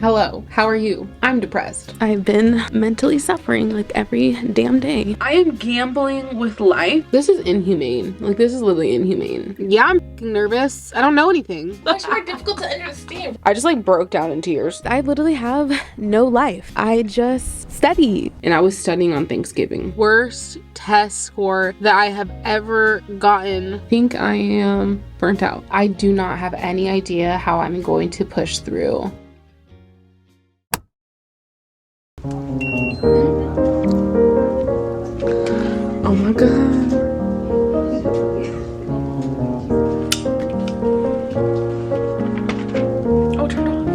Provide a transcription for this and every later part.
Hello, how are you? I'm depressed. I've been mentally suffering like every damn day. I am gambling with life. This is inhumane. Like, this is literally inhumane. Yeah, I'm f***ing nervous. I don't know anything. Much more difficult to understand. I just like broke down in tears. I literally have no life. I just study. And I was studying on Thanksgiving. Worst test score that I have ever gotten. I think I am burnt out. I do not have any idea how I'm going to push through. Oh my god. Oh, turn it off.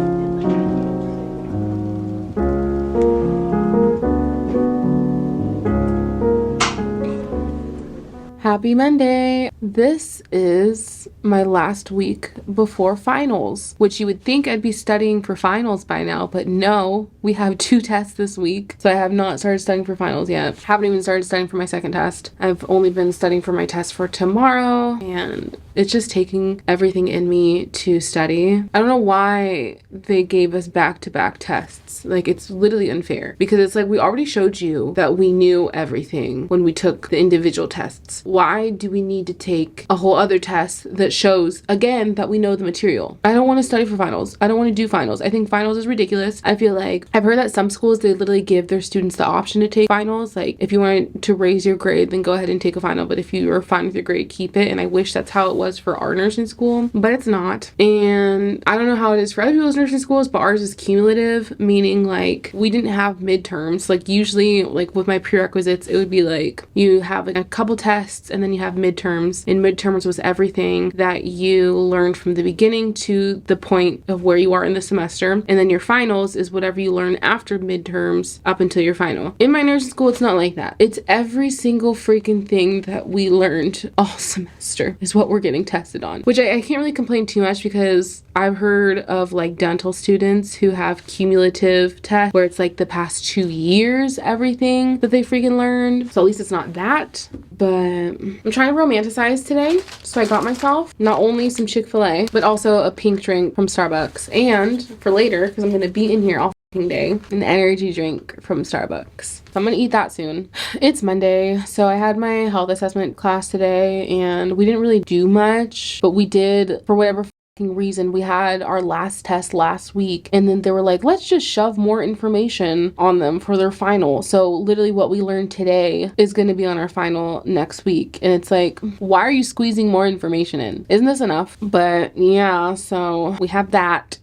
Happy Monday. This is my last week before finals, which you would think I'd be studying for finals by now, but no, we have 2 tests this week. So I have not started studying for finals yet. Haven't even started studying for my second test. I've only been studying for my test for tomorrow, and it's just taking everything in me to study. I don't know why they gave us back-to-back tests. Like, it's literally unfair because it's like we already showed you that we knew everything when we took the individual tests. Why do we need to take a whole other test that shows again that we know the material? I don't want to study for finals. I don't want to do finals. I think finals is ridiculous. I feel like I've heard that some schools, they literally give their students the option to take finals. Like, if you want to raise your grade, then go ahead and take a final, but if you are fine with your grade, keep it. And I wish that's how it was for our nursing school, but it's not. And I don't know how it is for other people's nursing schools, but ours is cumulative, meaning like we didn't have midterms. Like, usually, like with my prerequisites, it would be like you have like a couple tests and then you have midterms, and midterms was everything that you learned from the beginning to the point of where you are in the semester, and then your finals is whatever you learn after midterms up until your final. In my nursing school, it's not like that. It's every single freaking thing that we learned all semester is what we're getting tested on, which I can't really complain too much because I've heard of like dental students who have cumulative tests where it's like the past 2 years everything that they freaking learned. So at least it's not that, but I'm trying to romanticize today. So I got myself not only some Chick-fil-A, but also a pink drink from Starbucks. And for later, because I'm going to be in here all day, an energy drink from Starbucks. So I'm gonna eat that soon. It's Monday, so I had my health assessment class today and we didn't really do much, but we did, for whatever reason, we had our last test last week, and then they were like, let's just shove more information on them for their final. So literally what we learned today is going to be on our final next week, and it's like, why are you squeezing more information in? Isn't this enough? But yeah, so we have that.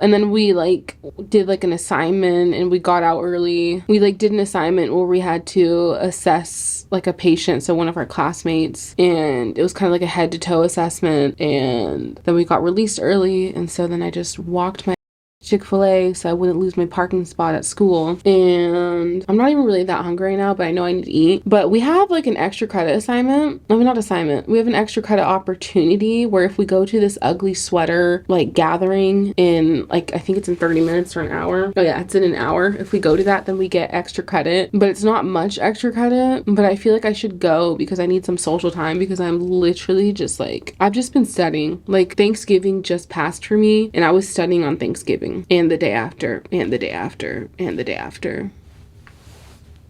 And then we like did like an assignment and we got out early. We like did an assignment where we had to assess like a patient, so one of our classmates, and it was kind of like a head to toe assessment, and then we got released early, and so then I just walked my Chick-fil-A so I wouldn't lose my parking spot at school. And I'm not even really that hungry right now, but I know I need to eat. But we have like an extra credit assignment. I mean, not assignment. We have an extra credit opportunity where if we go to this ugly sweater like gathering in like, I think it's in 30 minutes or an hour. Oh yeah, it's in an hour. If we go to that, then we get extra credit, but it's not much extra credit. But I feel like I should go because I need some social time, because I'm literally just like, I've just been studying. Like, Thanksgiving just passed for me and I was studying on Thanksgiving and the day after and the day after and the day after.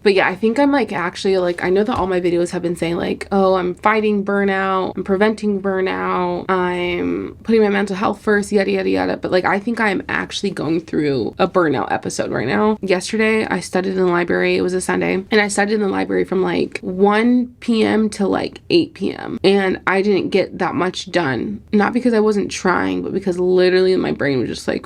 But yeah, I think I'm like actually like, I know that all my videos have been saying like, oh, I'm fighting burnout, I'm preventing burnout, I'm putting my mental health first, yada yada yada. But like, I think I'm actually going through a burnout episode right now. Yesterday I studied in the library. It was a Sunday, and I studied in the library from like 1 p.m. to like 8 p.m. and I didn't get that much done, not because I wasn't trying, but because literally my brain was just like,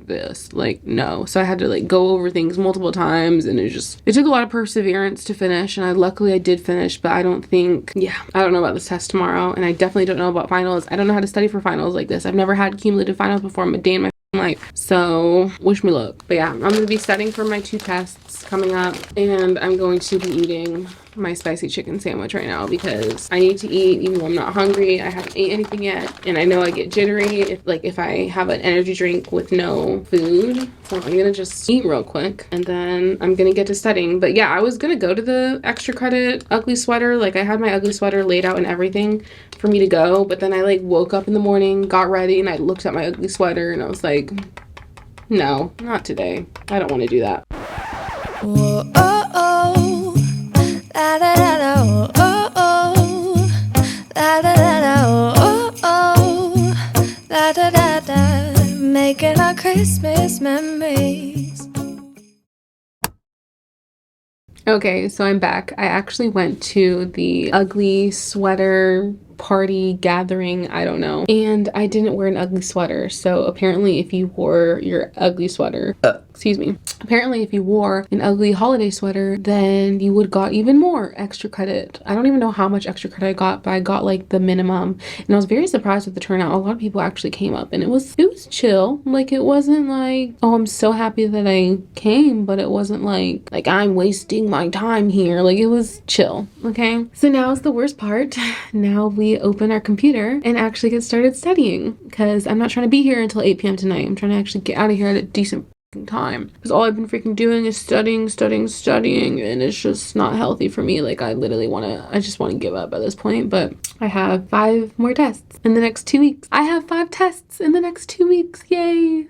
this, like, no. So I had to like go over things multiple times, and it took a lot of perseverance to finish, and luckily I did finish. But I don't know about this test tomorrow, and I definitely don't know about finals. I don't know how to study for finals like this. I've never had cumulative finals before in a day in my life, so wish me luck. But yeah, I'm gonna be studying for my 2 tests coming up, and I'm going to be eating my spicy chicken sandwich right now because I need to eat even though I'm not hungry. I haven't ate anything yet, and I know I get jittery if I have an energy drink with no food. So I'm gonna just eat real quick and then I'm gonna get to studying. But yeah, I was gonna go to the extra credit ugly sweater. Like, I had my ugly sweater laid out and everything for me to go, but then I like woke up in the morning, got ready, and I looked at my ugly sweater and I was like, No, not today. I don't want to do that. Whoa, oh, oh. La, da, da, da, oh, oh, oh. La, da, da, da, oh, oh, oh. La, da, da, da. Making our Christmas memories. Okay, so I'm back. I actually went to the ugly sweater party gathering, I don't know, and I didn't wear an ugly sweater. So apparently if you wore your ugly sweater, apparently if you wore an ugly holiday sweater, then you would got even more extra credit. I don't even know how much extra credit I got, but I got like the minimum, and I was very surprised with the turnout. A lot of people actually came up, and it was chill. Like, it wasn't like, oh, I'm so happy that I came, but it wasn't like I'm wasting my time here. Like, it was chill. Okay, so now is the worst part. Now we open our computer and actually get started studying, because I'm not trying to be here until 8 p.m. tonight. I'm trying to actually get out of here at a decent time, because all I've been freaking doing is studying, and it's just not healthy for me. Like, I just want to give up at this point. But I have 5 more tests in the next 2 weeks. I have 5 tests in the next 2 weeks. Yay.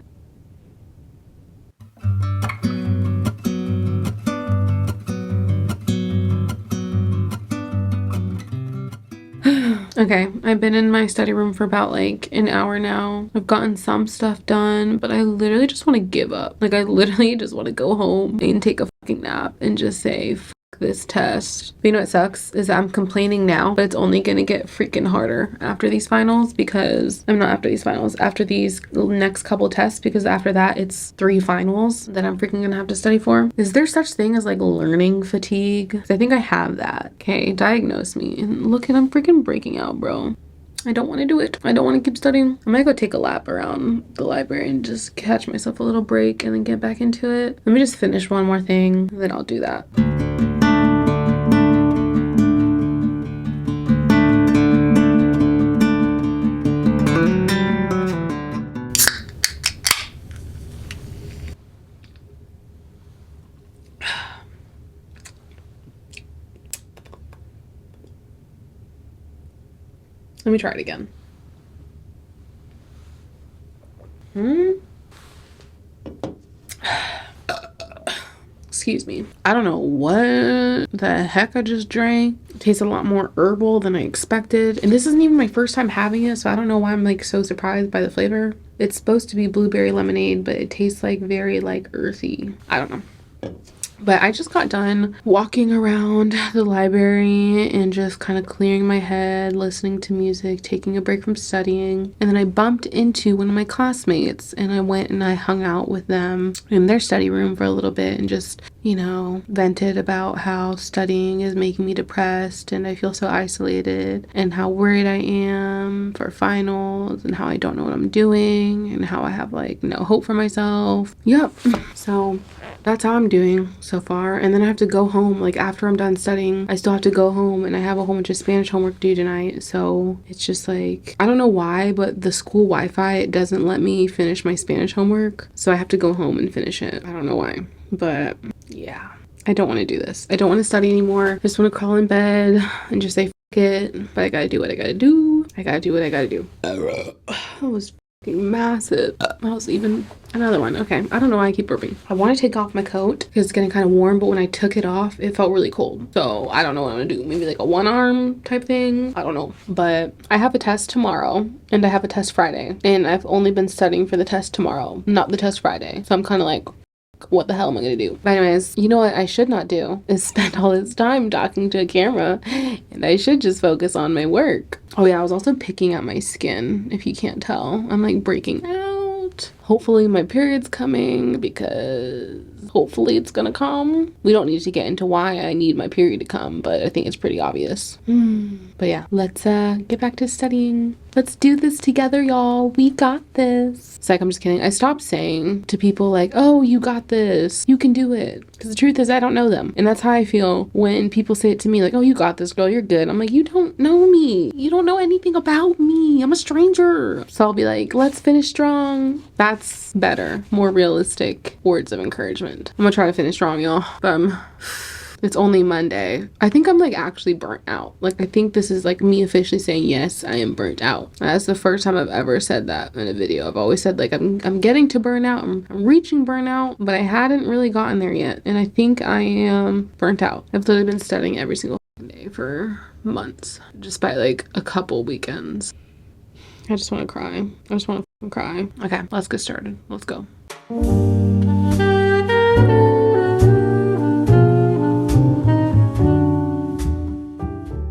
Okay, I've been in my study room for about like an hour now. I've gotten some stuff done, but I literally just want to give up. Like, I literally just want to go home and take a fucking nap and just say, fuck this test. But you know what sucks is that I'm complaining now, but it's only gonna get freaking harder after these finals, because I'm not after these finals, after these next couple tests, because after that it's 3 finals that I'm freaking gonna have to study for. Is there such thing as like learning fatigue? 'Cause I think I have that. Okay, diagnose me. And look, at I'm freaking breaking out, bro. I don't want to do it. I don't want to keep studying. I might go take a lap around the library and just catch myself a little break and then get back into it. Let me just finish one more thing, and then I'll do that. Let me try it again. Excuse me. I don't know what the heck I just drank. It tastes a lot more herbal than I expected. And this isn't even my first time having it, so I don't know why I'm like so surprised by the flavor. It's supposed to be blueberry lemonade, but it tastes like very like earthy. I don't know. But I just got done walking around the library and just kind of clearing my head, listening to music, taking a break from studying. And then I bumped into one of my classmates, and I went and I hung out with them in their study room for a little bit and just, you know, vented about how studying is making me depressed and I feel so isolated, and how worried I am for finals, and how I don't know what I'm doing, and how I have like no hope for myself. Yep. So that's how I'm doing so far. And then I have to go home. Like, after I'm done studying, I still have to go home, and I have a whole bunch of Spanish homework due tonight. So it's just like, I don't know why, but the school Wi-Fi doesn't let me finish my Spanish homework, so I have to go home and finish it. I don't know why, but yeah, I don't want to do this. I don't want to study anymore. I just want to crawl in bed and just say fuck it. But I gotta do what I gotta do. I gotta do what I gotta do. That was massive. That was even another one. Okay, I don't know why I keep burping. I want to take off my coat because it's getting kind of warm, but when I took it off, it felt really cold. So I don't know what I'm gonna do. Maybe like a one arm type thing. I don't know. But I have a test tomorrow, and I have a test Friday, and I've only been studying for the test tomorrow, not the test Friday. So I'm kind of like, what the hell am I gonna do? But anyways, you know what I should not do is spend all this time talking to a camera, and I should just focus on my work. Oh yeah, I was also picking at my skin, if you can't tell. I'm like breaking out. Hopefully my period's coming, because hopefully it's gonna come. We don't need to get into why I need my period to come, but I think it's pretty obvious. But yeah, let's get back to studying. Let's do this together, y'all. We got this. It's like, I'm just kidding. I stopped saying to people like, oh, you got this, you can do it. Because the truth is, I don't know them. And that's how I feel when people say it to me like, oh, you got this, girl, you're good. I'm like, you don't know me. You don't know anything about me. I'm a stranger. So I'll be like, let's finish strong. That's better. More realistic words of encouragement. I'm gonna try to finish strong, y'all. It's only Monday. I think I'm like actually burnt out. Like I think this is like me officially saying, yes, I am burnt out. That's the first time I've ever said that in a video. I've always said like I'm getting to burnout. I'm reaching burnout, but I hadn't really gotten there yet. And I think I am burnt out. I've literally been studying every single day for months, despite like a couple weekends. I just want to cry. I just want to cry. Okay, let's get started. Let's go.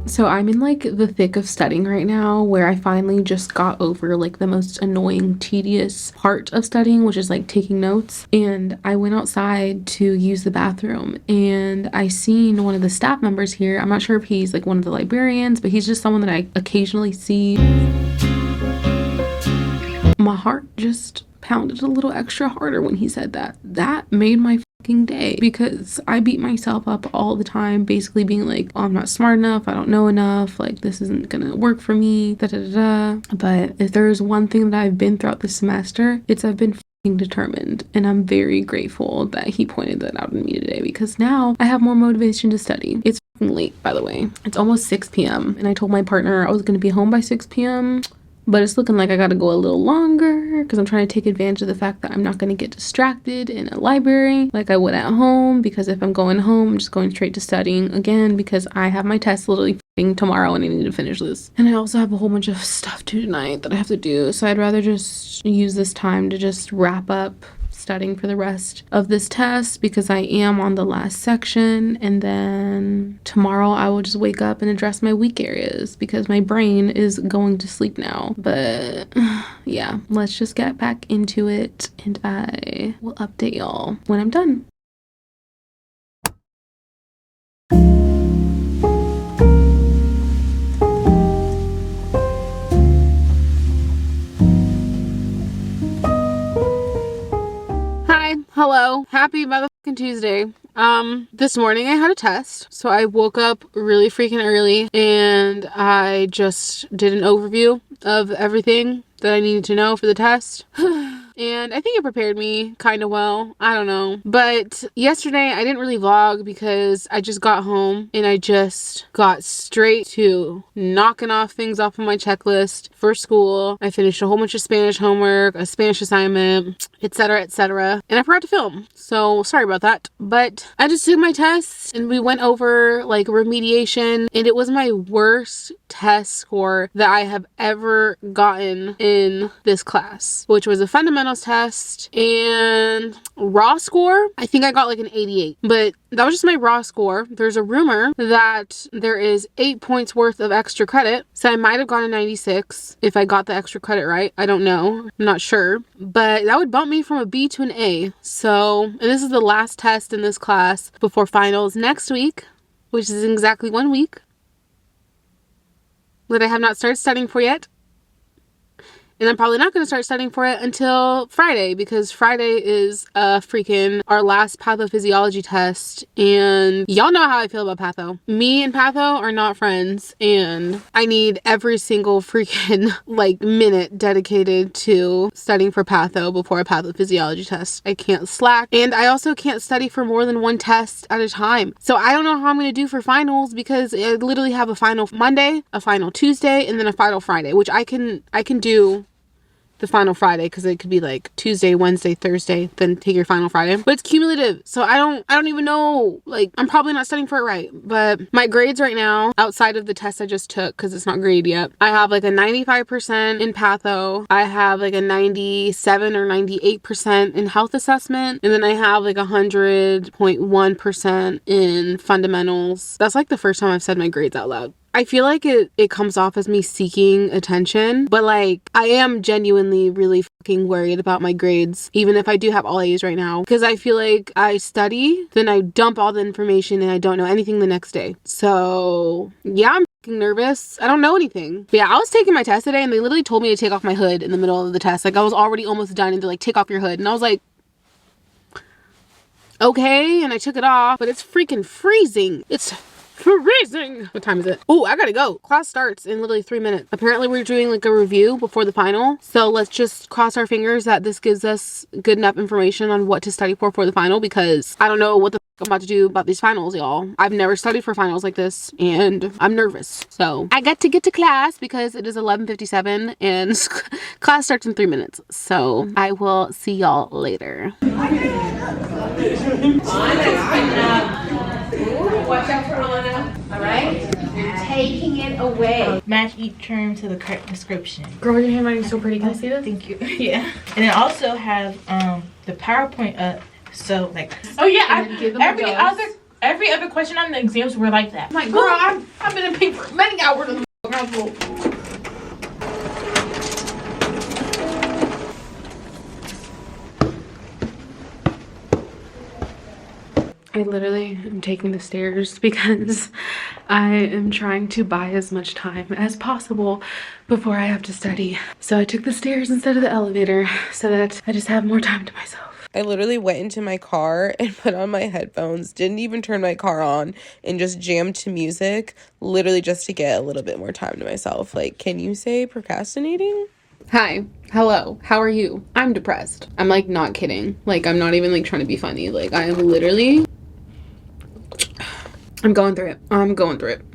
So I'm in like the thick of studying right now, where I finally just got over like the most annoying, tedious part of studying, which is like taking notes. And I went outside to use the bathroom and I seen one of the staff members here. I'm not sure if he's like one of the librarians, but he's just someone that I occasionally see. My heart just pounded a little extra harder when he said that. That made my fucking day, because I beat myself up all the time, basically being like, oh, I'm not smart enough, I don't know enough, like this isn't gonna work for me, da da da da. But if there's one thing that I've been throughout the semester, it's I've been fucking determined, and I'm very grateful that he pointed that out in me today, because now I have more motivation to study. It's fucking late, by the way. It's almost 6 p.m. and I told my partner I was gonna be home by 6 p.m. but it's looking like I gotta go a little longer because I'm trying to take advantage of the fact that I'm not gonna get distracted in a library like I would at home, because if I'm going home, I'm just going straight to studying again, because I have my test literally tomorrow and I need to finish this. And I also have a whole bunch of stuff to do tonight that I have to do, so I'd rather just use this time to just wrap up studying for the rest of this test, because I am on the last section, and then tomorrow I will just wake up and address my weak areas because my brain is going to sleep now. But yeah, let's just get back into it and I will update y'all when I'm done. Hello, happy motherfucking Tuesday. This morning I had a test, so I woke up really freaking early and I just did an overview of everything that I needed to know for the test. And I think it prepared me kind of well. I don't know. But yesterday I didn't really vlog because I just got home and I just got straight to knocking off things off of my checklist for school. I finished a whole bunch of Spanish homework, a Spanish assignment, etc., etc. And I forgot to film. So sorry about that. But I just took my tests and we went over like remediation, and it was my worst test score that I have ever gotten in this class, which was a fundamentals test and raw score. I think I got like an 88, but that was just my raw score. There's a rumor that there is 8 points worth of extra credit, so I might have gotten a 96 if I got the extra credit right. I don't know, I'm not sure, but that would bump me from a B to an A. So, and this is the last test in this class before finals next week, which is exactly 1 week that I have not started studying for yet. And I'm probably not going to start studying for it until Friday, because Friday is freaking our last pathophysiology test. And y'all know how I feel about patho. Me and patho are not friends. And I need every single freaking like minute dedicated to studying for patho before a pathophysiology test. I can't slack. And I also can't study for more than one test at a time. So I don't know how I'm going to do for finals, because I literally have a final Monday, a final Tuesday, and then a final Friday, which I can do the final Friday, because it could be like Tuesday, Wednesday, Thursday, then take your final Friday, but it's cumulative, so I don't even know, like I'm probably not studying for it right. But my grades right now, outside of the test I just took because it's not graded yet, I have like a 95% in patho, I have like a 97 or 98% in health assessment, and then I have like 100.1% in fundamentals. That's like the first time I've said my grades out loud. I feel like it comes off as me seeking attention, but like I am genuinely really fucking worried about my grades, even if I do have all A's right now, because I feel like I study, then I dump all the information and I don't know anything the next day. So yeah, I'm fucking nervous. I don't know anything. But yeah, I was taking my test today and they literally told me to take off my hood in the middle of the test. Like I was already almost done and they're like, take off your hood. And I was like, okay, and I took it off, but it's freaking freezing. It's freezing. What time is it? Oh, I gotta go. Class starts in literally 3 minutes. Apparently we're doing like a review before the final. So let's just cross our fingers that this gives us good enough information on what to study for the final, because I don't know what the I'm about to do about these finals, y'all. I've never studied for finals like this and I'm nervous. So I got to get to class because it is 11:57 and class starts in 3 minutes. So I will see y'all later. Watch out for Anna. All right? You're taking it away. Match each term to the correct description. Girl, your handwriting's so pretty. Can I see this? Thank you. Yeah. And then also have the PowerPoint up. So like, oh yeah, every other question on the exams were like that. I'm like, girl, I've been in paper many hours in the household. I literally am taking the stairs because I am trying to buy as much time as possible before I have to study. So I took the stairs instead of the elevator so that I just have more time to myself. I literally went into my car and put on my headphones, didn't even turn my car on, and just jammed to music, literally just to get a little bit more time to myself. Like, can you say procrastinating? Hi. Hello. How are you? I'm depressed. I'm like not kidding. Like, I'm not even like trying to be funny. Like, I am literally... I'm going through it.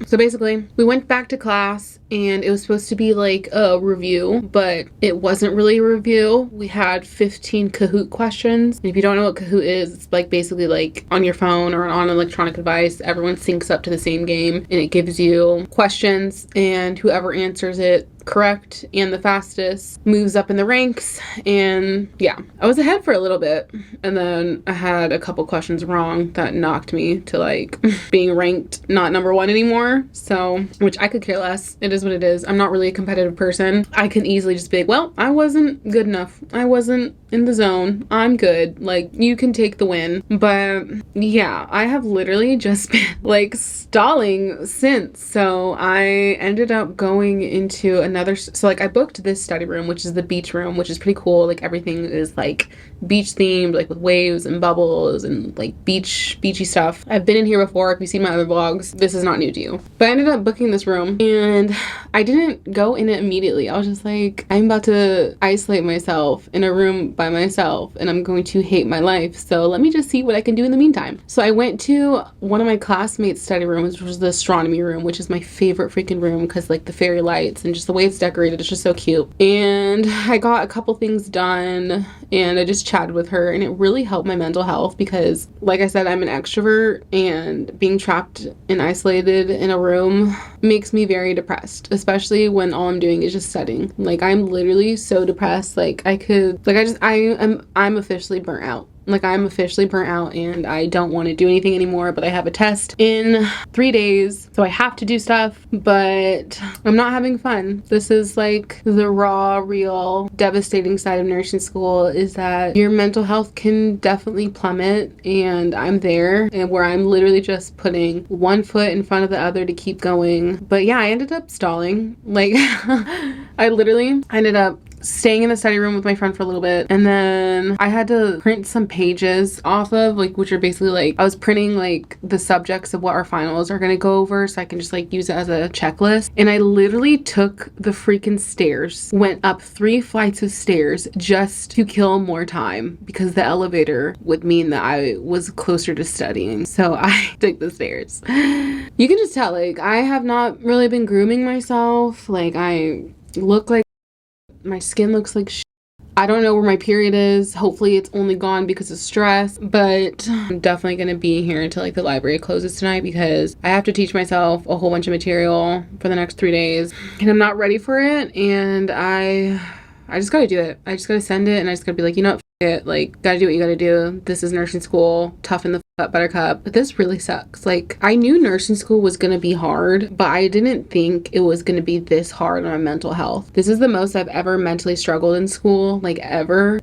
So basically, we went back to class and it was supposed to be like a review, but it wasn't really a review. We had 15 Kahoot questions. And if you don't know what Kahoot is, it's like basically like on your phone or on an electronic device, everyone syncs up to the same game and it gives you questions and whoever answers it correct and the fastest moves up in the ranks. And yeah, I was ahead for a little bit and then I had a couple questions wrong that knocked me to like being ranked not number 1 anymore. So, which I could care less. It is what it is. I'm not really a competitive person. I can easily just be like, well, I wasn't good enough. I wasn't in the zone. I'm good. Like, you can take the win. But yeah, I have literally just been like stalling since. So I ended up going into another, so like I booked this study room, which is the beach room, which is pretty cool. Like everything is like beach themed, like with waves and bubbles and like beachy stuff. I've been in here before. If you've seen my other vlogs, this is not new to you. But I ended up booking this room and I didn't go in it immediately. I was just like, I'm about to isolate myself in a room by myself and I'm going to hate my life. So let me just see what I can do in the meantime. So I went to one of my classmates' study rooms, which was the astronomy room, which is my favorite freaking room because like the fairy lights and just the way it's decorated, it's just so cute. And I got a couple things done and I just chatted with her and it really helped my mental health because like I said, I'm an extrovert and being trapped and isolated in a room makes me very depressed, especially when all I'm doing is just studying. Like I'm literally so depressed. Like I'm officially burnt out. Like I'm officially burnt out and I don't want to do anything anymore, but I have a test in 3 days, so I have to do stuff, but I'm not having fun. This is like the raw, real, devastating side of nursing school, is that your mental health can definitely plummet, and I'm there, and where I'm literally just putting one foot in front of the other to keep going. But yeah, I ended up stalling. Like I literally ended up staying in the study room with my friend for a little bit, and then I had to print some pages off of, like, which are basically like, I was printing like the subjects of what our finals are gonna go over so I can just like use it as a checklist. And I literally took the freaking stairs, went up 3 flights of stairs just to kill more time because the elevator would mean that I was closer to studying. So I took the stairs. You can just tell, like, I have not really been grooming myself. Like, I look like, my skin looks like I don't know where my period is. Hopefully it's only gone because of stress, but I'm definitely going to be here until like the library closes tonight because I have to teach myself a whole bunch of material for the next 3 days and I'm not ready for it. And I just got to do it. I just got to send it and I just got to be like, you know what? It, like, gotta do what you gotta do. This is nursing school. Toughen the up, buttercup. But this really sucks. Like, I knew nursing school was gonna be hard, but I didn't think it was gonna be this hard on my mental health. This is the most I've ever mentally struggled in school, like ever.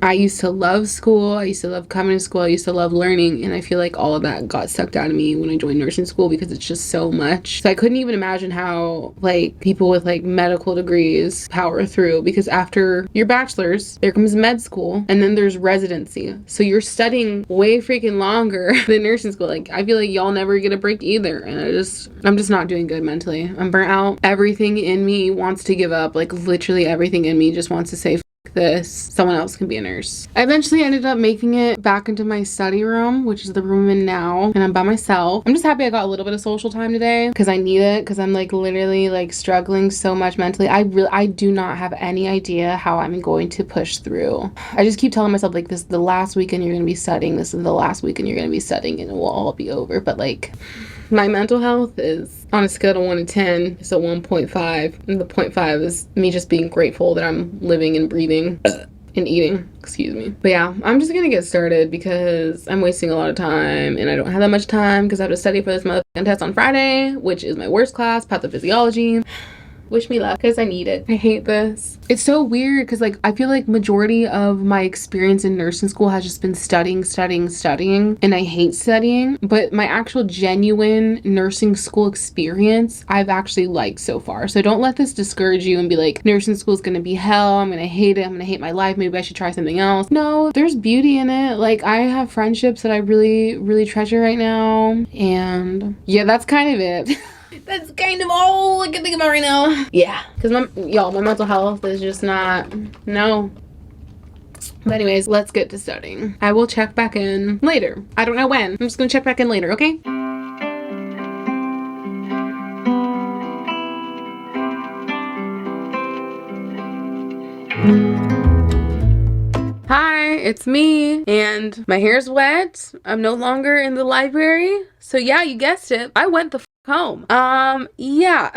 I used to love school. I used to love coming to school. I used to love learning, and I feel like all of that got sucked out of me when I joined nursing school because it's just so much. So I couldn't even imagine how like people with like medical degrees power through, because after your bachelor's, there comes med school. And then there's residency. So you're studying way freaking long longer than nursing school. Like, I feel like y'all never get a break either. And I'm just not doing good mentally. I'm burnt out. Everything in me wants to give up. Like, literally everything in me just wants to say, this, someone else can be a nurse. I eventually ended up making it back into my study room, which is the room I'm in now, and I'm by myself. I'm just happy I got a little bit of social time today because I need it, because I'm like literally like struggling so much mentally. I do not have any idea how I'm going to push through. I just keep telling myself like, this is the last weekend you're gonna be studying, this is the last weekend you're gonna be studying, and it will all be over. But like, my mental health is on a scale of 1 to 10, it's a 1.5. And the 0.5 is me just being grateful that I'm living and breathing and eating, excuse me. But yeah, I'm just gonna get started because I'm wasting a lot of time and I don't have that much time because I have to study for this motherfucking test on Friday, which is my worst class, pathophysiology. Wish me luck because I need it. I hate this. It's so weird because like I feel like majority of my experience in nursing school has just been studying, and I hate studying. But my actual genuine nursing school experience I've actually liked so far. So don't let this discourage you and be like, nursing school is gonna be hell, I'm gonna hate it, I'm gonna hate my life, maybe I should try something else. No, there's beauty in it. Like, I have friendships that I really treasure right now, and yeah, that's kind of it. That's kind of all I can think about right now. Yeah, because my mental health is just not, no. But anyways, let's get to studying. I will check back in later. I don't know when. I'm just gonna check back in later, okay? Hi, it's me, and my hair's wet. I'm no longer in the library. So yeah, you guessed it. I went the home. Yeah.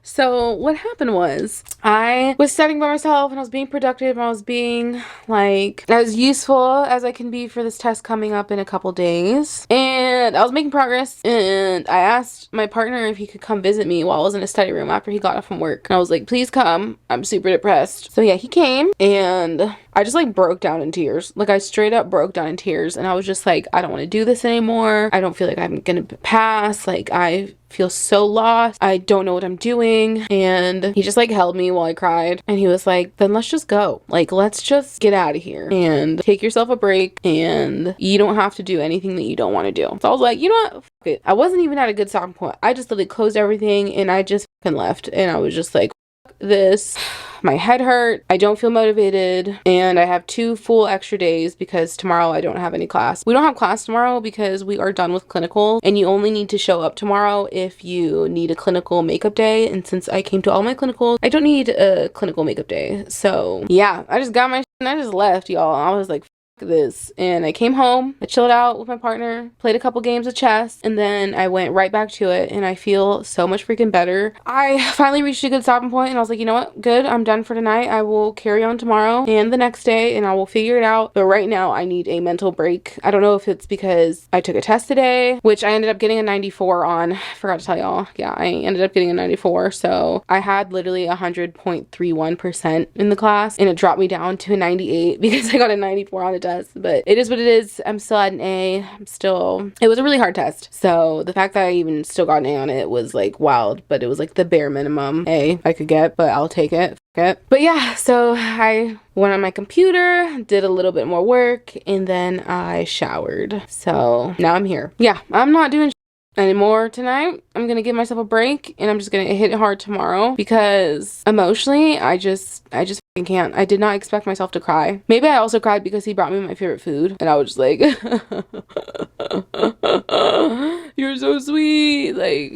So what happened was I was studying by myself and I was being productive and I was being like as useful as I can be for this test coming up in a couple days, and I was making progress, and I asked my partner if he could come visit me while I was in a study room after he got off from work, and I was like, please come, I'm super depressed. So yeah, he came, and I just like broke down in tears. Like, I straight up broke down in tears, and I was just like, I don't want to do this anymore. I don't feel like I'm gonna pass. Like, I feel so lost. I don't know what I'm doing. And he just like held me while I cried, and he was like, then let's just go. Like, let's just get out of here and take yourself a break, and you don't have to do anything that you don't want to do. So I was like, you know what? Fuck it. I wasn't even at a good stopping point. I just literally closed everything and I just fucking left, and I was just like, fuck this. My head hurt, I don't feel motivated, and I have 2 full extra days because tomorrow I don't have any class. We don't have class tomorrow because we are done with clinical, and you only need to show up tomorrow if you need a clinical makeup day, and since I came to all my clinicals, I don't need a clinical makeup day. So yeah, I just got my shit and I just left, y'all. I was like, this, and I came home, I chilled out with my partner, played a couple games of chess, and then I went right back to it, and I feel so much freaking better. I finally reached a good stopping point, and I was like, you know what, good, I'm done for tonight. I will carry on tomorrow and the next day, and I will figure it out. But right now I need a mental break. I don't know if it's because I took a test today, which I ended up getting a 94 on. I forgot to tell y'all. Yeah, I ended up getting a 94, so I had literally 100.31% in the class, and it dropped me down to a 98 because I got a 94 on the test. But it is what it is. I'm still at an A. It was a really hard test, so the fact that I even still got an A on it was like wild. But it was like the bare minimum A I could get, but I'll take it. But yeah, so I went on my computer, did a little bit more work, and then I showered. So now I'm here. Yeah, I'm not doing anymore tonight. I'm gonna give myself a break, and I'm just gonna hit it hard tomorrow because emotionally I just fucking can't. I did not expect myself to cry. Maybe I also cried because he brought me my favorite food, and I was just like you're so sweet, like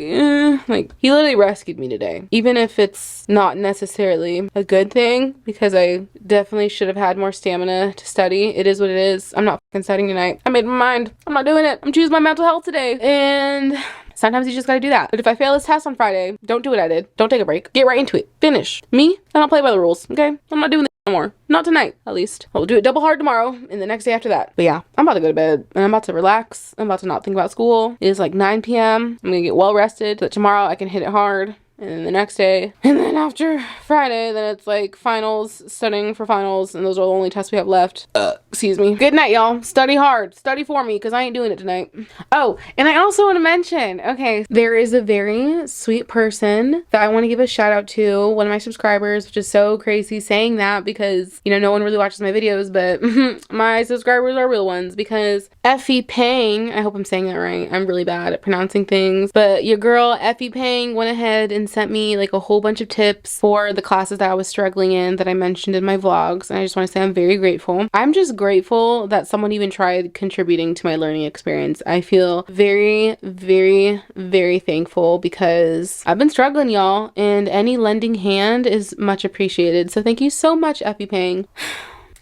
he literally rescued me today, even if it's not necessarily a good thing because I definitely should have had more stamina to study. It is what it is. I'm not fucking studying tonight. I made my mind. I'm not doing it. I'm choosing my mental health today, and sometimes you just gotta do that. But if I fail this test on Friday, don't do what I did. Don't take a break. Get right into it. Finish. Me, I don't play by the rules, okay? I'm not doing this anymore. Not tonight, at least. I'll do it double hard tomorrow and the next day after that. But yeah, I'm about to go to bed and I'm about to relax. I'm about to not think about school. It is like 9 p.m. I'm gonna get well rested so that tomorrow I can hit it hard and then the next day, and then after Friday, then it's like finals, studying for finals, and those are the only tests we have left. Excuse me. Good night, y'all. Study hard. Study for me, because I ain't doing it tonight. Oh, and I also want to mention, okay, there is a very sweet person that I want to give a shout out to, one of my subscribers, which is so crazy saying that because, you know, no one really watches my videos, but my subscribers are real ones, because Effie Pang, I hope I'm saying that right, I'm really bad at pronouncing things, but your girl Effie Pang went ahead and sent me like a whole bunch of tips for the classes that I was struggling in that I mentioned in my vlogs, and I just want to say I'm very grateful. I'm just grateful that someone even tried contributing to my learning experience. I feel very, very, very thankful because I've been struggling, y'all, and any lending hand is much appreciated. So thank you so much, Effie Pang.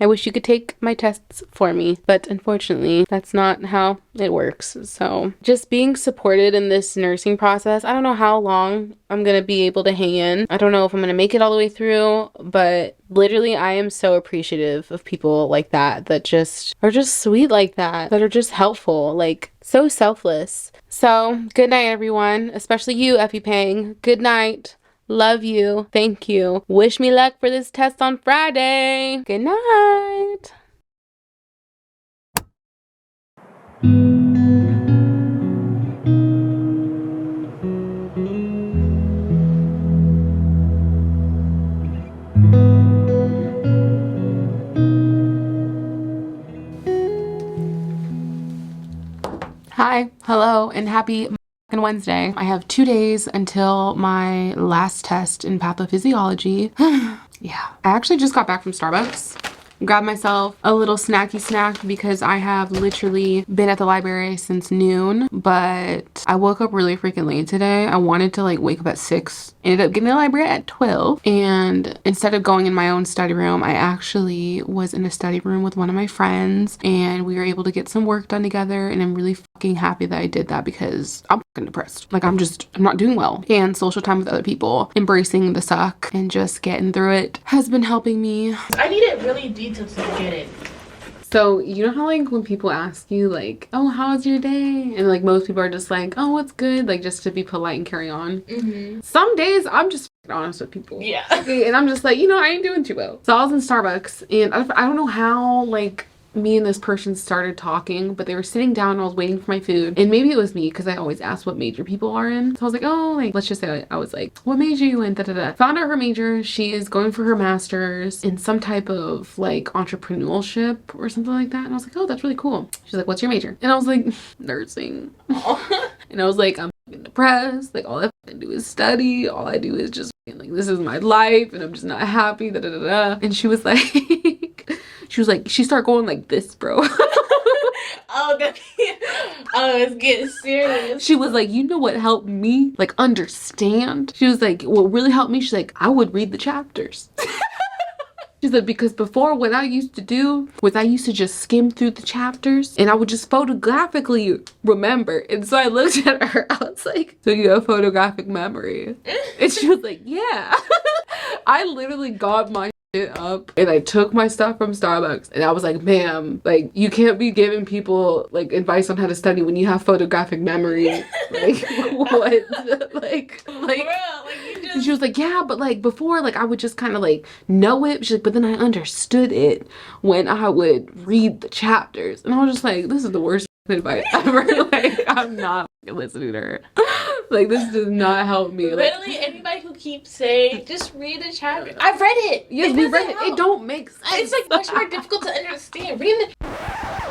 I wish you could take my tests for me, but unfortunately, that's not how it works. So just being supported in this nursing process, I don't know how long I'm gonna be able to hang in. I don't know if I'm gonna make it all the way through, but literally I am so appreciative of people like that, that just are just sweet like that are just helpful, like so selfless. So good night, everyone, especially you, Effie Pang. Good night. Love you. Thank you. Wish me luck for this test on Friday. Good night. Hi, hello, and happy Wednesday. I have 2 days until my last test in pathophysiology. Yeah, I actually just got back from Starbucks. Grabbed myself a little snacky snack because I have literally been at the library since noon, but I woke up really freaking late today. I wanted to like wake up at 6, ended up getting to the library at 12, and instead of going in my own study room, I actually was in a study room with one of my friends, and we were able to get some work done together, and I'm really fucking happy that I did that because I'm fucking depressed. Like I'm not doing well, and social time with other people, embracing the suck and just getting through it has been helping me. I need it really detailed to get it. So you know how like when people ask you like, oh, how was your day, and like most people are just like, oh, what's good, like just to be polite and carry on. Some days I'm just honest with people, Yeah. and I'm just like, you know, I ain't doing too well. So I was in Starbucks, and I don't know how like me and this person started talking, but they were sitting down and I was waiting for my food, and maybe it was me because I always ask what major people are in. So I was like, oh, like let's just say I was like, what major you in? Da, da, da. Found out her major. She is going for her master's in some type of like entrepreneurship or something like that, and I was like, oh, that's really cool. She's like, what's your major? And I was like, nursing. And I was like, I'm depressed, like all I do is study, all I do is just like, this is my life and I'm just not happy, da da da da. And she was like she started going like this, bro. Oh, it's getting serious. She was like, you know what helped me like understand? She was like, what really helped me, she's like, I would read the chapters. She said, because before what I used to do was I used to just skim through the chapters and I would just photographically remember. And so I looked at her, I was like, so you have photographic memory? And she was like, yeah. I literally got my shit up and I took my stuff from Starbucks and I was like, ma'am, like you can't be giving people like advice on how to study when you have photographic memory. Like what? like Bro, like you just... And she was like, yeah, but like before, like I would just kind of like know it. She's like, but then I understood it when I would read the chapters. And I was just like, this is the worst advice ever. Like I'm not listening to her. Like this does not help me. Literally, like, anybody who keeps saying just read the chapter. I've read it. Yes, we read it. It don't make sense. It's like much more difficult to understand. Reading the...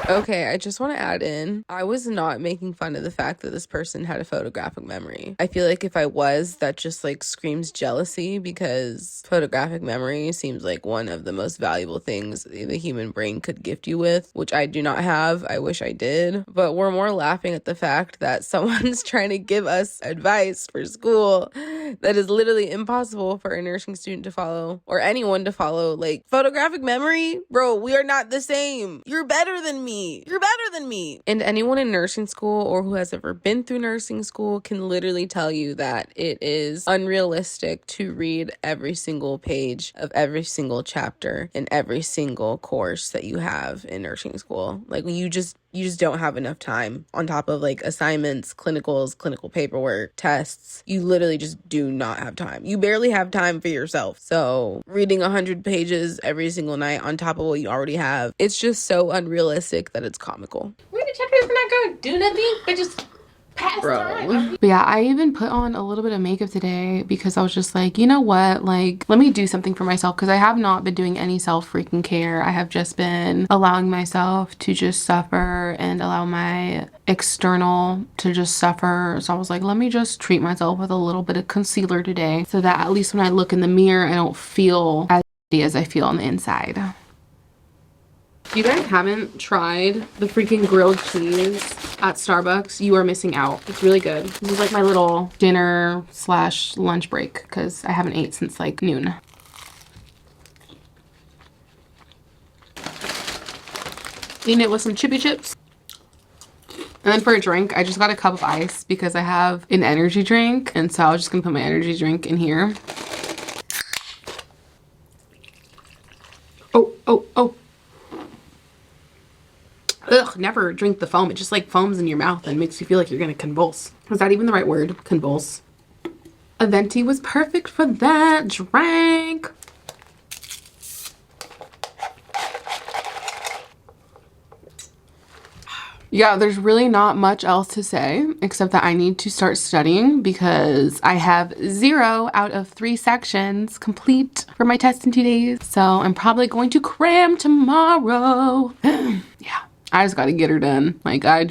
Okay, I just want to add in, I was not making fun of the fact that this person had a photographic memory. I feel like if I was, that just like screams jealousy, because photographic memory seems like one of the most valuable things the human brain could gift you with, which I do not have. I wish I did. But we're more laughing at the fact that someone's trying to give us advice for school that is literally impossible for a nursing student to follow, or anyone to follow. Like, photographic memory? Bro, we are not the same. You're better than me. You're better than me. And anyone in nursing school or who has ever been through nursing school can literally tell you that it is unrealistic to read every single page of every single chapter in every single course that you have in nursing school. Like, you just don't have enough time on top of like assignments, clinicals, clinical paperwork, tests. You literally just do not have time. You barely have time for yourself. So reading 100 pages every single night on top of what you already have, it's just so unrealistic that it's comical. Reading chapters are not going to do nothing, but just pass time. But yeah, I even put on a little bit of makeup today because I was just like, you know what, like, let me do something for myself, because I have not been doing any self freaking care. I have just been allowing myself to just suffer and allow my external to just suffer. So I was like, let me just treat myself with a little bit of concealer today so that at least when I look in the mirror, I don't feel as shitty as I feel on the inside. If you guys haven't tried the freaking grilled cheese at Starbucks, you are missing out. It's really good. This is like my little dinner / lunch break because I haven't ate since like noon. Eating it with some chippy chips. And then for a drink, I just got a cup of ice because I have an energy drink. And so I was just gonna put my energy drink in here. Oh. Ugh, never drink the foam. It just like foams in your mouth and makes you feel like you're gonna convulse. Was that even the right word? Convulse. A venti was perfect for that drink. Yeah, there's really not much else to say except that I need to start studying because I have 0 out of 3 sections complete for my test in 2 days. So I'm probably going to cram tomorrow. Yeah, I just gotta get her done. Like, I've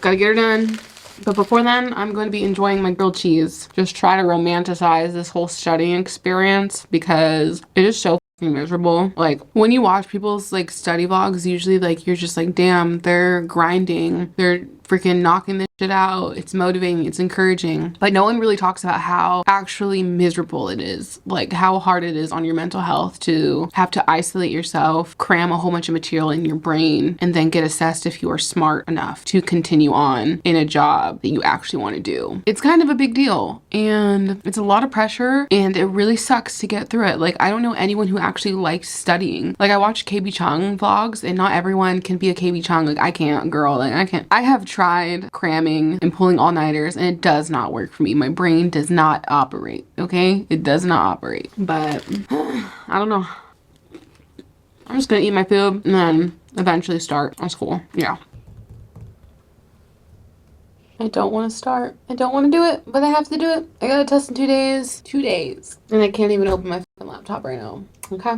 gotta get her done. But before then, I'm going to be enjoying my grilled cheese. Just try to romanticize this whole studying experience because it is so miserable. Like, when you watch people's like study vlogs, usually like you're just like, damn, they're grinding, they're freaking knocking this shit out. It's motivating, it's encouraging. But no one really talks about how actually miserable it is, like how hard it is on your mental health to have to isolate yourself, cram a whole bunch of material in your brain, and then get assessed if you are smart enough to continue on in a job that you actually want to do. It's kind of a big deal and it's a lot of pressure and it really sucks to get through it. Like, I don't know anyone who actually likes studying. Like, I watch KB Chung vlogs and not everyone can be a KB Chung. Like, I can't, girl. Like, I can't. I have tried cramming and pulling all-nighters and it does not work for me. My brain does not operate, okay? It does not operate. But I don't know. I'm just gonna eat my food and then eventually start on school. Yeah. I don't want to start. I don't want to do it, but I have to do it. I got a test in 2 days. 2 days. And I can't even open my fucking laptop right now. Okay,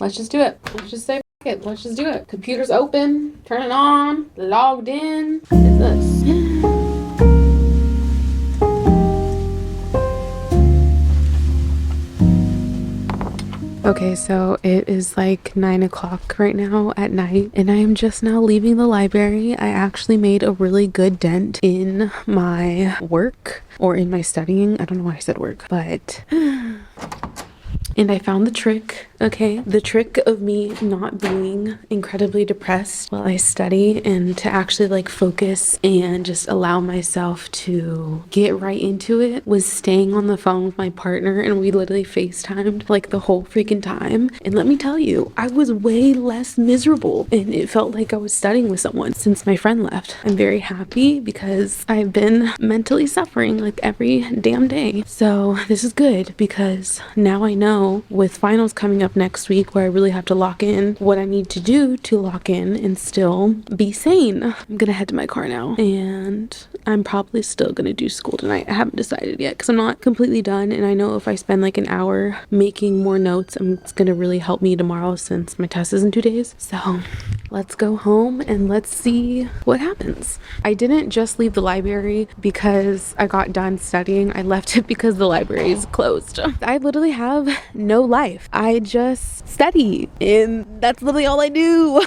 let's just do it. Let's just say it. Let's just do it. Computer's open. Turn it on. Logged in. What is this? Okay, so it is like 9 o'clock right now at night and I am just now leaving the library. I actually made a really good dent in my work or in my studying. I don't know why I said work, but and I found the trick, okay? The trick of me not being incredibly depressed while I study and to actually like focus and just allow myself to get right into it was staying on the phone with my partner, and we literally FaceTimed like the whole freaking time. And let me tell you, I was way less miserable and it felt like I was studying with someone since my friend left. I'm very happy because I've been mentally suffering like every damn day. So this is good because now I know with finals coming up next week where I really have to lock in what I need to do to lock in and still be sane. I'm gonna head to my car now and I'm probably still gonna do school tonight. I haven't decided yet because I'm not completely done, and I know if I spend like an hour making more notes, it's gonna really help me tomorrow since my test is in 2 days. So let's go home and let's see what happens. I didn't just leave the library because I got done studying. I left it because the library is closed. I literally have no life. I just study and that's literally all I do.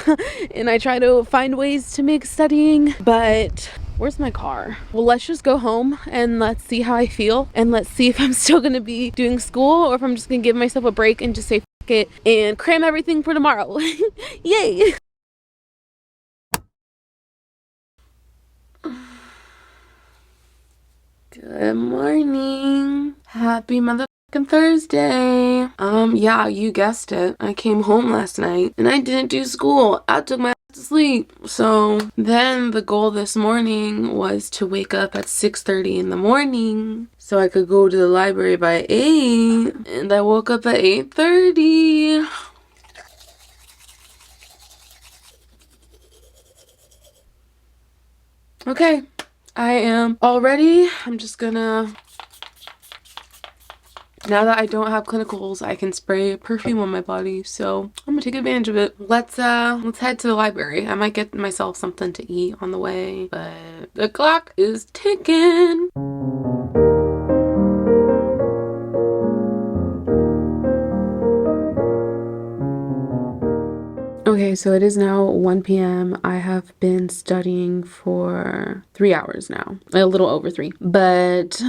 And I try to find ways to make studying, but where's my car? Well, let's just go home and let's see how I feel, and let's see if I'm still gonna be doing school or if I'm just gonna give myself a break and just say fuck it and cram everything for tomorrow. Yay. Good morning. Happy motherfucking Thursday. Yeah, you guessed it. I came home last night and I didn't do school. I took my ass to sleep. So then the goal this morning was to wake up at 6:30 in the morning so I could go to the library by 8. And I woke up at 8:30. Okay, I am all ready. I'm just gonna, now that I don't have clinicals, I can spray perfume on my body, so I'm gonna take advantage of it. Let's head to the library. I might get myself something to eat on the way, but the clock is ticking. Okay, so it is now 1 p.m. I have been studying for 3 hours now, a little over 3. But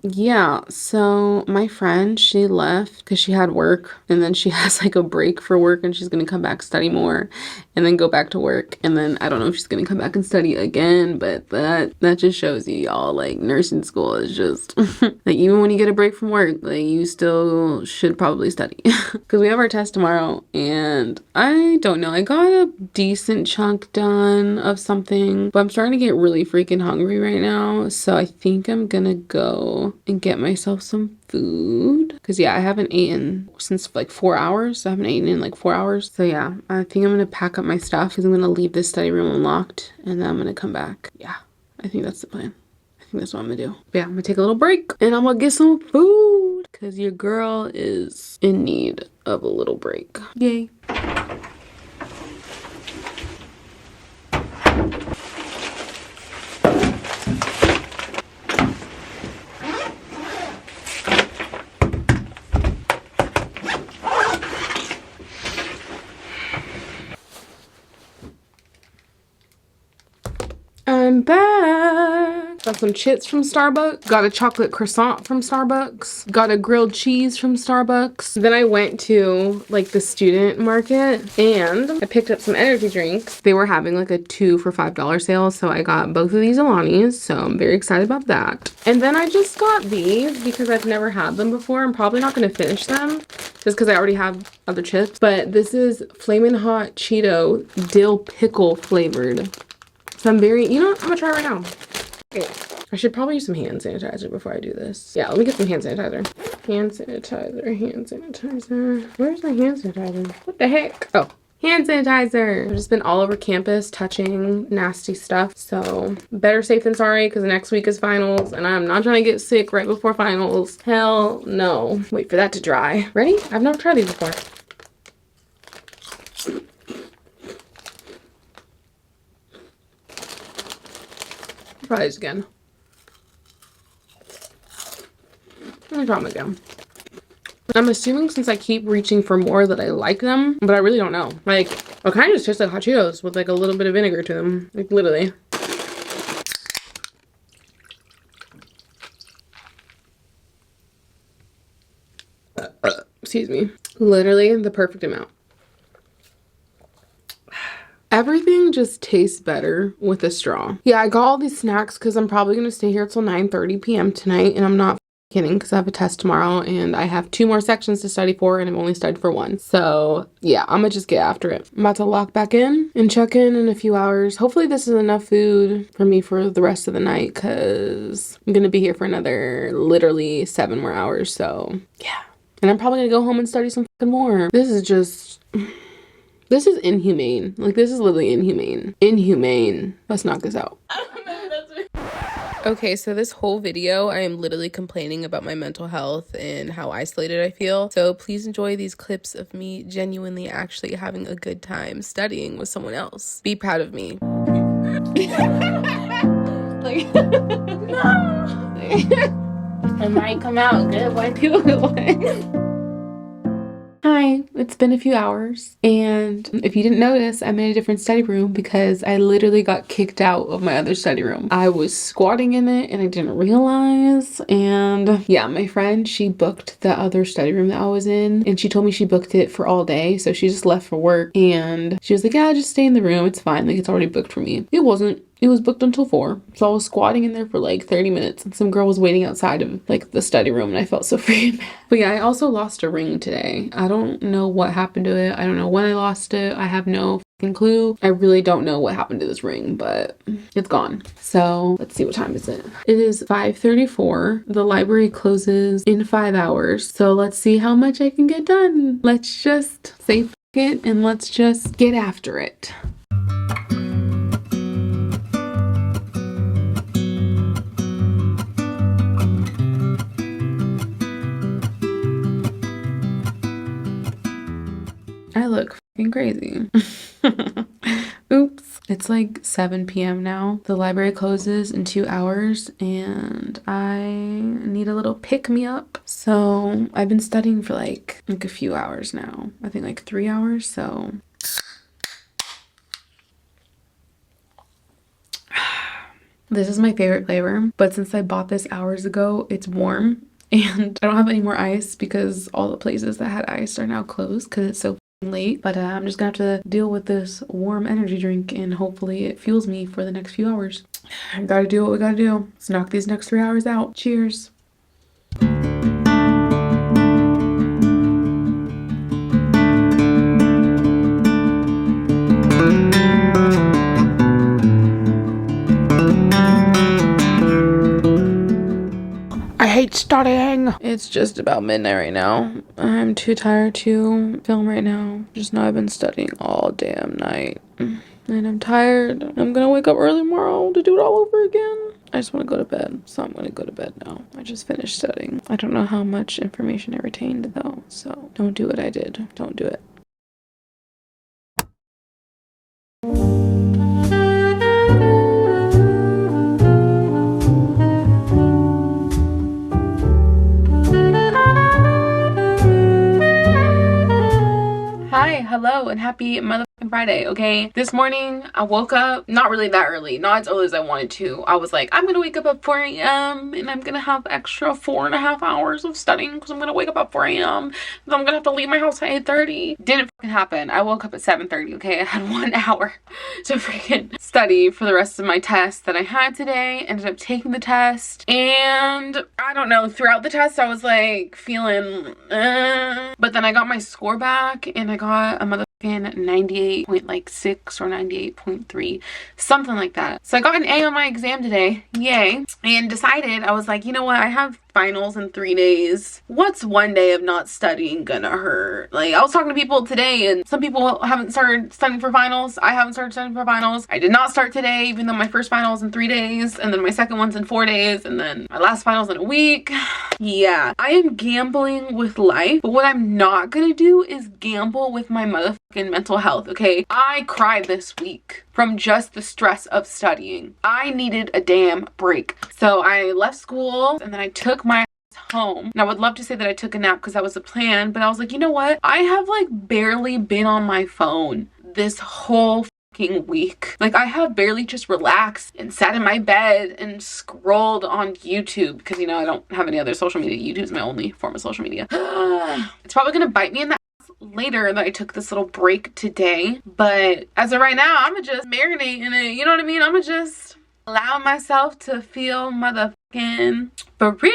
yeah, so my friend, she left because she had work, and then she has like a break for work, and she's gonna come back, study more, and then go back to work. And then I don't know if she's gonna come back and study again, but that just shows you, y'all, like nursing school is just like, even when you get a break from work, like you still should probably study because we have our test tomorrow, and I don't know, I got a decent chunk done of something, but I'm starting to get really freaking hungry right now. So I think I'm gonna go and get myself some food. Because yeah, I haven't eaten since like 4 hours. I haven't eaten in like 4 hours. So yeah, I think I'm gonna pack up my stuff because I'm gonna leave this study room unlocked and then I'm gonna come back. Yeah, I think that's the plan. I think that's what I'm gonna do. But yeah, I'm gonna take a little break and I'm gonna get some food because your girl is in need of a little break. Yay. I'm back. Got some chips from Starbucks. Got a chocolate croissant from Starbucks. Got a grilled cheese from Starbucks. Then I went to like the student market and I picked up some energy drinks. They were having like a 2 for $5 sale. So I got both of these Alanis. So I'm very excited about that. And then I just got these because I've never had them before. I'm probably not going to finish them just because I already have other chips. But this is Flamin' Hot Cheeto dill pickle flavored. So I'm very, you know what? I'm gonna try it right now. Okay. I should probably use some hand sanitizer before I do this. Yeah, let me get some hand sanitizer. Hand sanitizer, hand sanitizer. Where's my hand sanitizer? What the heck? Oh, hand sanitizer. I've just been all over campus touching nasty stuff. So better safe than sorry because next week is finals and I'm not trying to get sick right before finals. Hell no. Wait for that to dry. Ready? I've never tried these before. Try these again. Let me try them again. I'm assuming since I keep reaching for more that I like them, but I really don't know. Like, it kind of just tastes like hot Cheetos with like a little bit of vinegar to them. Like, literally. Excuse me. Literally the perfect amount. Everything just tastes better with a straw. Yeah, I got all these snacks because I'm probably going to stay here till 9:30 p.m. tonight. And I'm not kidding because I have a test tomorrow and I have 2 more sections to study for and I've only studied for 1. So yeah, I'm going to just get after it. I'm about to lock back in and check in a few hours. Hopefully this is enough food for me for the rest of the night because I'm going to be here for another literally 7 more hours. So yeah. And I'm probably going to go home and study some fucking more. This is just... This is inhumane. Like, this is literally inhumane. Inhumane. Let's knock this out. Okay, so this whole video, I am literally complaining about my mental health and how isolated I feel. So please enjoy these clips of me genuinely actually having a good time studying with someone else. Be proud of me. Like, no. It might come out good. White people good. Hi, it's been a few hours, and if you didn't notice, I'm in a different study room because I literally got kicked out of my other study room. I was squatting in it and I didn't realize, and yeah, my friend, she booked the other study room that I was in, and she told me she booked it for all day, so she just left for work, and she was like, yeah, just stay in the room, it's fine, like it's already booked for me. It wasn't. it was booked until 4. So I was squatting in there for like 30 minutes and some girl was waiting outside of like the study room and I felt so freaking bad. But yeah, I also lost a ring today. I don't know what happened to it. I don't know when I lost it. I have no fucking clue. I really don't know what happened to this ring, but it's gone. So let's see, what time is it? It is 5:34. The library closes in 5 hours. So let's see how much I can get done. Let's just say fuck it and let's just get after it. I look fucking crazy. Oops. It's like 7 p.m. now. The library closes in 2 hours and I need a little pick-me-up. So I've been studying for like a few hours now. I think like 3 hours, so. This is my favorite flavor, but since I bought this hours ago, it's warm. And I don't have any more ice because all the places that had ice are now closed because it's so late. But I'm just gonna have to deal with this warm energy drink and hopefully it fuels me for the next few hours. I gotta do what we gotta do. Let's knock these next 3 hours out. Cheers. I hate studying. It's just about midnight right now. I'm too tired to film right now. Just know I've been studying all damn night. And I'm tired. I'm gonna wake up early tomorrow to do it all over again. I just want to go to bed. So I'm gonna go to bed now. I just finished studying. I don't know how much information I retained though. So don't do what I did. Don't do it. Hi, hello, and happy motherfucking Friday, okay? This morning, I woke up, not really that early, not as early as I wanted to. I was like, I'm gonna wake up at 4 a.m. and I'm gonna have extra 4.5 hours of studying because I'm gonna wake up at 4 a.m. Then I'm gonna have to leave my house at 8:30. Didn't fucking happen. I woke up at 7:30, okay? I had 1 hour to freaking study for the rest of my test that I had today. Ended up taking the test, and I don't know, throughout the test, I was like feeling, but then I got my score back and I got a motherfucking 98.6 or 98.3, something like that. So I got an A on my exam today, yay, and decided, I was like, you know what, I have finals in 3 days. What's 1 day of not studying gonna hurt? Like, I was talking to people today and some people haven't started studying for finals. I haven't started studying for finals. I did not start today, even though my first final is in 3 days, and then my second one's in 4 days, and then my last final's in a week. Yeah, I am gambling with life, but what I'm not gonna do is gamble with my motherfucking mental health, okay? I cried this week from just the stress of studying. I needed a damn break. So I left school and then I took my home. And I would love to say that I took a nap because that was the plan, but I was like, you know what? I have like barely been on my phone this whole fucking week. Like, I have barely just relaxed and sat in my bed and scrolled on YouTube because, you know, I don't have any other social media. YouTube's my only form of social media. It's probably gonna bite me in the ass later that I took this little break today, but as of right now, I'm gonna just marinate in it. You know what I mean? I'm gonna just allow myself to feel motherfucking free.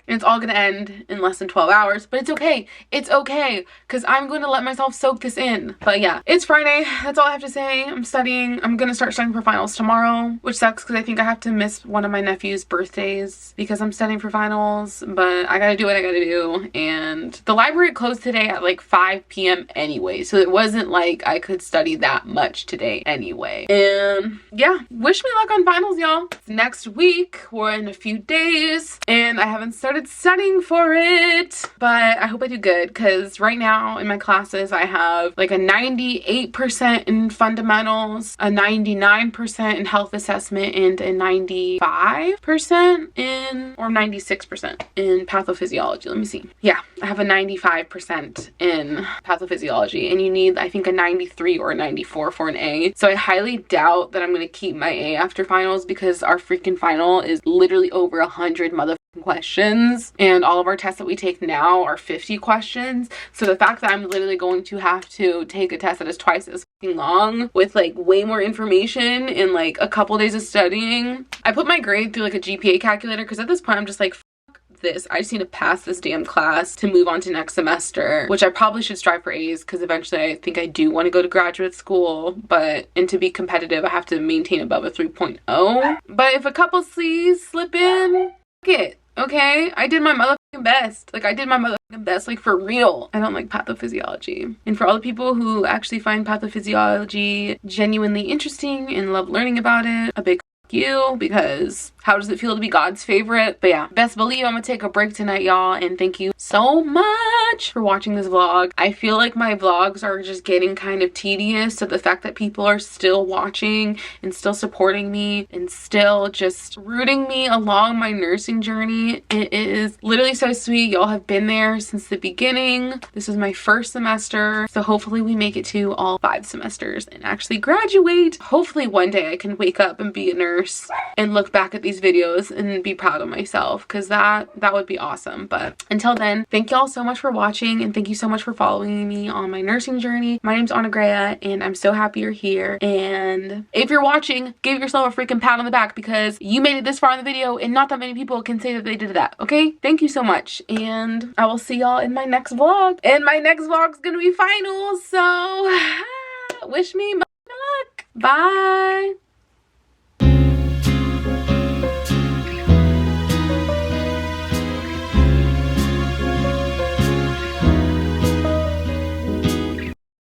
And it's all gonna end in less than 12 hours, but it's okay. It's okay, because I'm going to let myself soak this in. But yeah, it's Friday. That's all I have to say. I'm studying. I'm gonna start studying for finals tomorrow, which sucks because I think I have to miss one of my nephew's birthdays because I'm studying for finals, but I gotta do what I gotta do. And the library closed today at like 5 p.m. anyway, so it wasn't like I could study that much today anyway. And yeah, wish me luck on finals, y'all. It's next week. We're in a few days and I haven't started studying for it, but I hope I do good because right now in my classes I have like a 98% in fundamentals, a 99% in health assessment, and a 95% in, or 96% in pathophysiology. Let me see. Yeah, I have a 95% in pathophysiology, and you need, I think, a 93 or a 94 for an A. So I highly doubt that I'm going to keep my A after finals because our freaking final is literally over 100 motherfucking questions, and all of our tests that we take now are 50 questions. So the fact that I'm literally going to have to take a test that is twice as fucking long with like way more information in like a couple days of studying. I put my grade through like a GPA calculator because at this point I'm just like, this. I just need to pass this damn class to move on to next semester, which I probably should strive for A's because eventually I think I do want to go to graduate school, and to be competitive I have to maintain above a 3.0. But if a couple C's slip in, fuck it. Okay, I did my motherfucking best. Like, I did my motherfucking best, like, for real. I don't like pathophysiology. And for all the people who actually find pathophysiology genuinely interesting and love learning about it, a big fuck you, because how does it feel to be God's favorite? But yeah, best believe I'm gonna take a break tonight, y'all, and thank you so much for watching this vlog. I feel like my vlogs are just getting kind of tedious, so the fact that people are still watching and still supporting me and still just rooting me along my nursing journey, it is literally so sweet. Y'all have been there since the beginning. This is my first semester, so hopefully we make it to all 5 semesters and actually graduate. Hopefully one day I can wake up and be a nurse and look back at these videos and be proud of myself, because that would be awesome. But until then, thank y'all so much for watching, and thank you so much for following me on my nursing journey. My name's Anagrea, and I'm so happy you're here. And if you're watching, give yourself a freaking pat on the back because you made it this far in the video, and not that many people can say that they did that. Okay, thank you so much, and I will see y'all in my next vlog. And my next vlog's gonna be finals, so wish me luck. Bye.